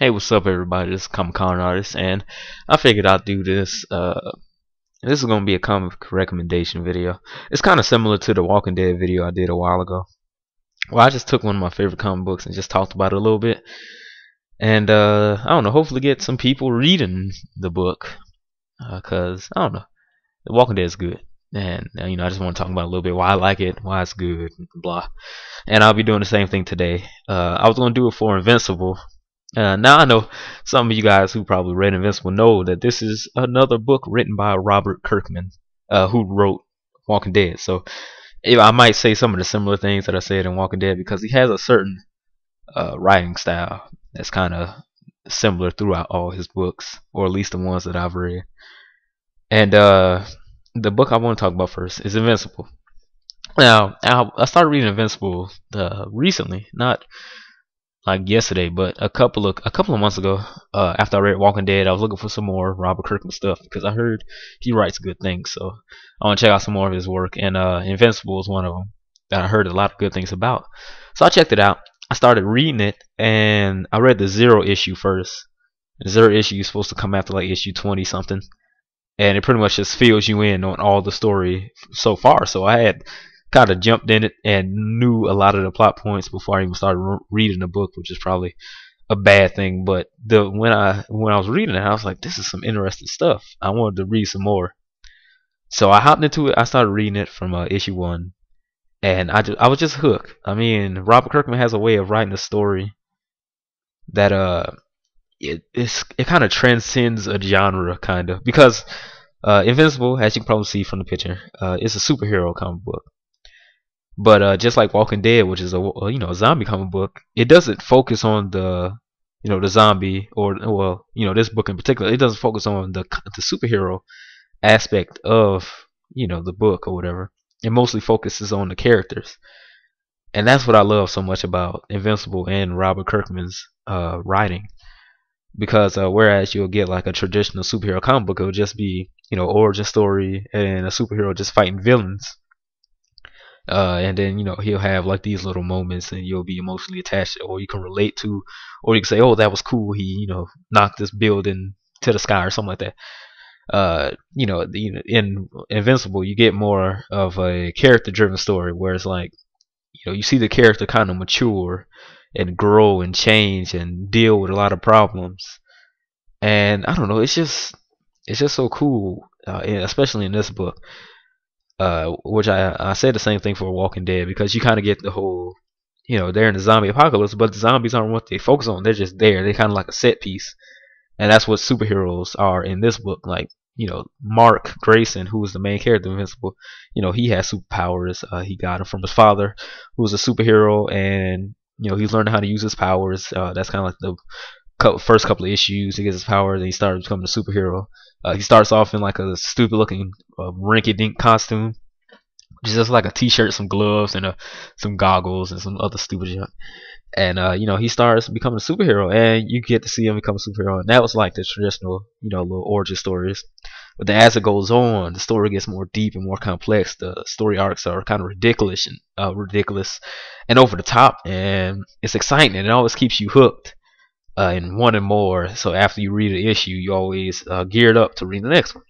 Hey, what's up, everybody? This is ComicConartist, and I figured I'd do this. This is gonna be a comic recommendation video. It's kind of similar to the Walking Dead video I did a while ago. Well, I just took one of my favorite comic books and just talked about it a little bit, and I don't know. Hopefully, get some people reading the book, cause I don't know. The Walking Dead is good, and I just want to talk about a little bit why I like it, why it's good, blah. And I'll be doing the same thing today. I was gonna do it for Invincible. Now I know some of you guys who probably read Invincible know that this is another book written by Robert Kirkman, who wrote Walking Dead. So I might say some of the similar things that I said in Walking Dead because he has a certain writing style that's kind of similar throughout all his books, or at least the ones that I've read. And the book I want to talk about first is Invincible. Now I started reading Invincible recently, not like yesterday, but a couple of months ago, after I read Walking Dead, I was looking for some more Robert Kirkman stuff because I heard he writes good things. So I want to check out some more of his work, and Invincible is one of them that I heard a lot of good things about. So I checked it out. I started reading it, and I read the Zero issue first. The Zero issue is supposed to come after like issue 20 something, and it pretty much just fills you in on all the story so far. So I had kind of jumped in it and knew a lot of the plot points before I even started reading the book, which is probably a bad thing. But when I was reading it, I was like, this is some interesting stuff. I wanted to read some more, so I hopped into it. I started reading it from issue 1, and I was just hooked. I mean, Robert Kirkman has a way of writing a story that it kind of transcends a genre, kind of, because Invincible, as you can probably see from the picture, is a superhero comic book. But just like Walking Dead, which is a zombie comic book, it doesn't focus on the zombie, or this book in particular. It doesn't focus on the superhero aspect of the book or whatever. It mostly focuses on the characters, and that's what I love so much about Invincible and Robert Kirkman's writing. Because whereas you'll get like a traditional superhero comic book, it'll just be origin story and a superhero just fighting villains. And then he'll have like these little moments, and you'll be emotionally attached, or you can relate to, or you can say, "Oh, that was cool. He knocked this building to the sky," or something like that. In Invincible, you get more of a character-driven story, where it's like you see the character kind of mature and grow and change and deal with a lot of problems. And I don't know, it's just so cool, especially in this book. Which I said the same thing for Walking Dead, because you kind of get the whole, they're in the zombie apocalypse, but the zombies aren't what they focus on. They're just there. They're kind of like a set piece, and that's what superheroes are in this book. Like Mark Grayson, who is the main character of Invincible, he has superpowers. He got them from his father, who's a superhero, and he's learning how to use his powers. That's kind of like the first couple of issues. He gets his powers, and he starts becoming a superhero. He starts off in like a stupid looking rinky-dink costume, which is just like a t-shirt, some gloves, and some goggles and some other stupid junk. And he starts becoming a superhero, and you get to see him become a superhero. And that was like the traditional little origin stories. But then as it goes on, the story gets more deep and more complex. The story arcs are kind of ridiculous and over the top, and it's exciting, and it always keeps you hooked and wanting more. So after you read an issue, you always geared up to read the next one.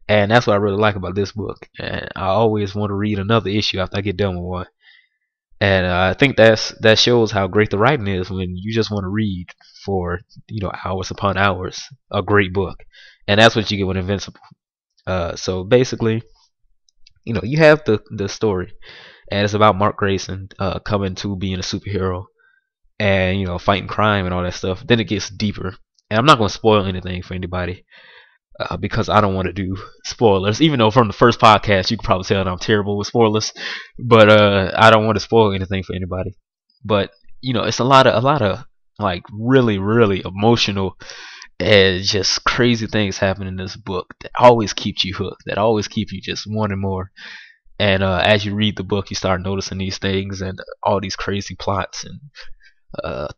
And that's what I really like about this book. And I always want to read another issue after I get done with one. And I think that shows how great the writing is when you just want to read for hours upon hours a great book. And that's what you get with Invincible. So basically, you have the story, and it's about Mark Grayson coming to being a superhero, and fighting crime and all that stuff. Then it gets deeper, and I'm not going to spoil anything for anybody, because I don't want to do spoilers. Even though from the first podcast you can probably tell that I'm terrible with spoilers, but I don't want to spoil anything for anybody. But it's a lot of like really, really emotional and just crazy things happen in this book that always keeps you hooked, that always keep you just wanting more. And as you read the book, you start noticing these things and all these crazy plots and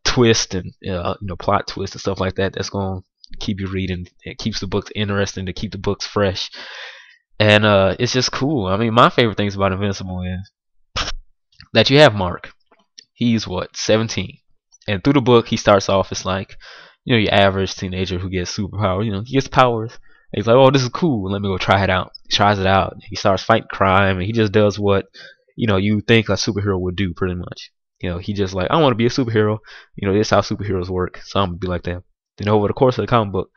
twist and plot twist and stuff like that. That's gonna keep you reading. It keeps the books interesting, to keep the books fresh, and it's just cool. I mean, my favorite things about Invincible is that you have Mark. He's what, 17, and through the book he starts off as like your average teenager who gets superpower. He gets powers. He's like, oh, this is cool. Let me go try it out. He tries it out. He starts fighting crime, and he just does what you think a superhero would do, pretty much. He just like, I want to be a superhero. This is how superheroes work, so I'm gonna be like that. Then over the course of the comic book,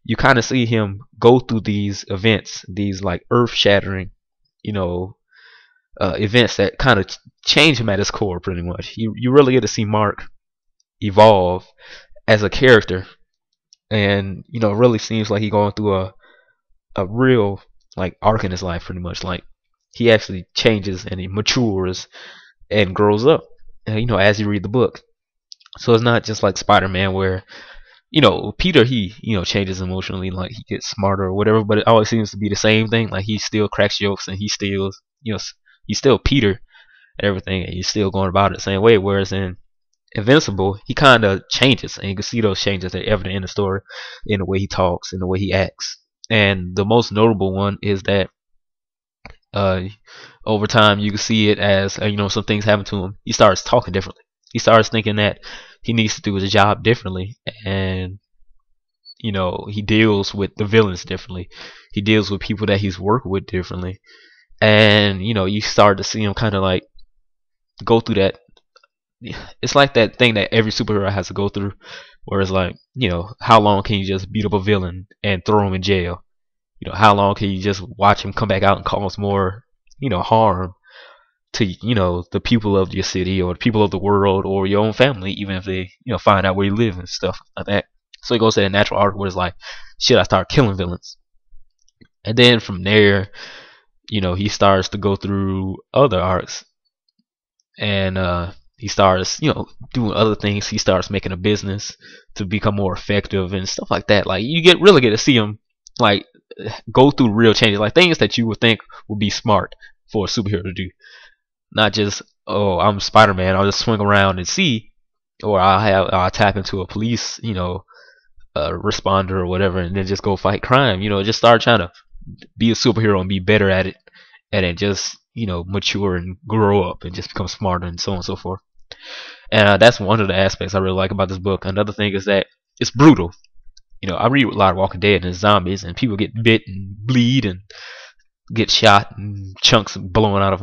you kind of see him go through these events, these like earth-shattering, events that kind of change him at his core, pretty much. You really get to see Mark evolve as a character, and it really seems like he's going through a real like arc in his life, pretty much. Like he actually changes and he matures and grows up, as you read the book. So it's not just like Spider-Man where Peter, he changes emotionally, like he gets smarter or whatever, but it always seems to be the same thing. Like he still cracks jokes and he still he's still Peter and everything, and he's still going about it the same way. Whereas in Invincible, he kind of changes, and you can see those changes that are evident in the story, in the way he talks, in the way he acts. And the most notable one is that over time you can see it as some things happen to him. He starts talking differently. He starts thinking that he needs to do his job differently, and he deals with the villains differently. He deals with people that he's worked with differently, and you start to see him kind of like go through that. It's like that thing that every superhero has to go through, where it's like, how long can you just beat up a villain and throw him in jail? How long can you just watch him come back out and cause more, harm to, the people of your city or the people of the world or your own family, even if they, find out where you live and stuff like that. So he goes to that natural arc where it's like, shit, I start killing villains. And then from there, he starts to go through other arcs, and he starts, doing other things. He starts making a business to become more effective and stuff like that. Like you really get to see him like go through real changes, like things that you would think would be smart for a superhero to do. Not just, oh, I'm Spider-Man, I'll just swing around and see, or I'll tap into a police, responder or whatever, and then just go fight crime. Just start trying to be a superhero and be better at it, and then just mature and grow up and just become smarter and so on and so forth. And that's one of the aspects I really like about this book. Another thing is that it's brutal. I read a lot of Walking Dead and zombies, and people get bit and bleed and get shot and chunks blowing out of